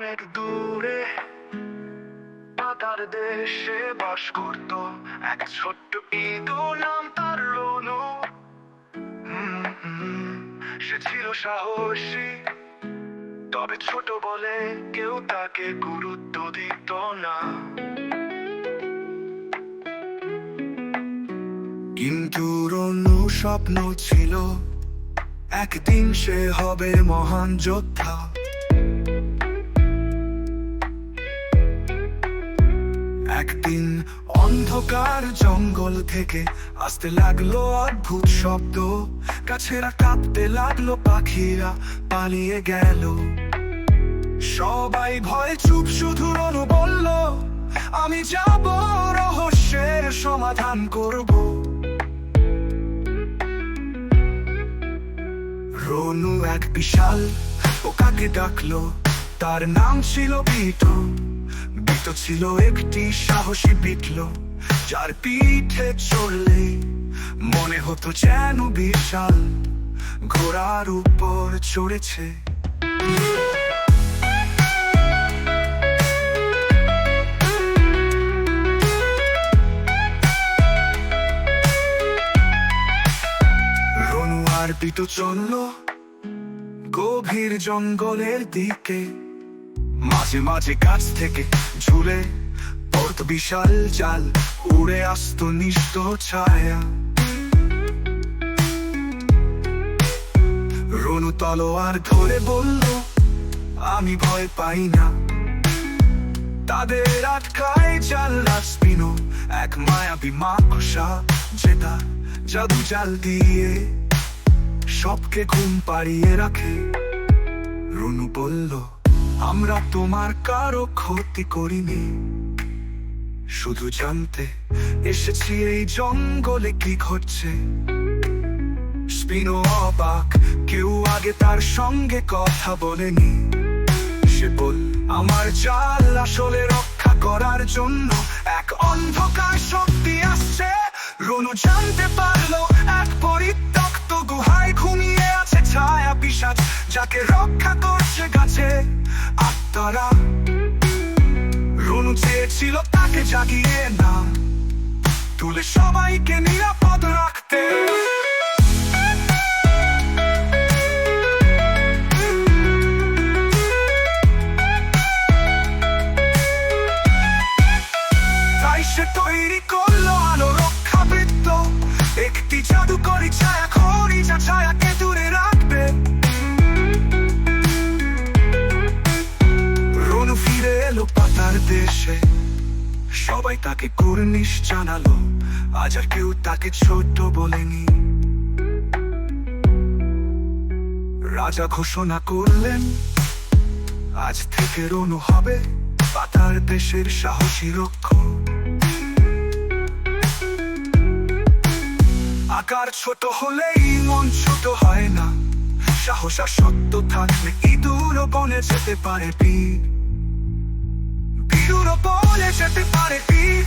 অনেক দূরে পাতার দেশে বাস করত এক ছোট্ট ইঁদুর, নাম তার রনু। সে ছিল সাহসী, তবে ছোট বলে কেউ তাকে গুরুত্ব দিত না। কিন্তু রনু স্বপ্ন ছিল একদিন সে হবে মহান যোদ্ধা। একদিন অন্ধকার জঙ্গল থেকে আসতে লাগলো অদ্ভুত শব্দ, গাছেরা কাঁপতে লাগলো, পাখিরা পালিয়ে গেল। সবাই ভয়ে চুপ, শুধু রনু বলল, আমি যাব, রহস্যের সমাধান করব। রনু এক বিশাল পোকাকে ডাকলো, তার নাম ছিল বিটু। বিটু ছিল একটি সাহসী বিটলো, যার পিঠে চড়লে মনে হতো যেন বিশাল ঘোড়ার উপর চড়েছে। রনু আর বিটু চলল গভীর জঙ্গলের দিকে। মাঝে মাঝে গাছ থেকে ঝুলে পড়তো বিশাল জাল, উড়ে আসতো নিষ্ঠ ছায়া। রনু তলোয়ার ধরে বলল, আমি ভয় পাই না। তাদের আটকায় জাল রাসপিনো, এক মায়াবী মাকড়সা, যেটা জাদু জাল দিয়ে সবকে ঘুম পাড়িয়ে রাখে। রনু বলল, আমরা তোমার কারো ক্ষতি করিনি, শুধু জানতে এসেছি এই জঙ্গলে কি ঘটছে। স্পিনো অবাক, কেউ আগে তার সঙ্গে কথা বলেনি। সে বলল, আমার জাল আসলে রক্ষা করার জন্য এক অন্ধকার শক্তি আসছে। রনু জানতে পারলো এক পরিত্যক্ত গুহায় ঘুমিয়ে আছে ছায়া পিশাচ, যাকে রক্ষা করছে গাছে আত্মারা। রনু চেয়েছিল তাকে জাগিয়ে না তুলে সবাইকে নিরাপদ রাখতে। তাই সে তৈরি করলো আলো রক্ষা বৃত্ত, একটি জাদুকরী ছায়া খড়ি, যা ছায়াকে দূরে রাখবে। রনু ফিরে এলো পাতার দেশে, সবাই তাকে কুর্নিশ জানালো, আজ আর কেউ তাকে ছোট বলেনি। রাজা ঘোষণা করলেন, আজ থেকে রনু হবে পাতার দেশের সাহসী রক্ষক। আকার ছোট হলেই মন ছোট হয় না, সাহস আর সত্য থাকলে ইঁদুরও বনে যেতে পারে বীর, বীরও বনে যেতে পারে বীর।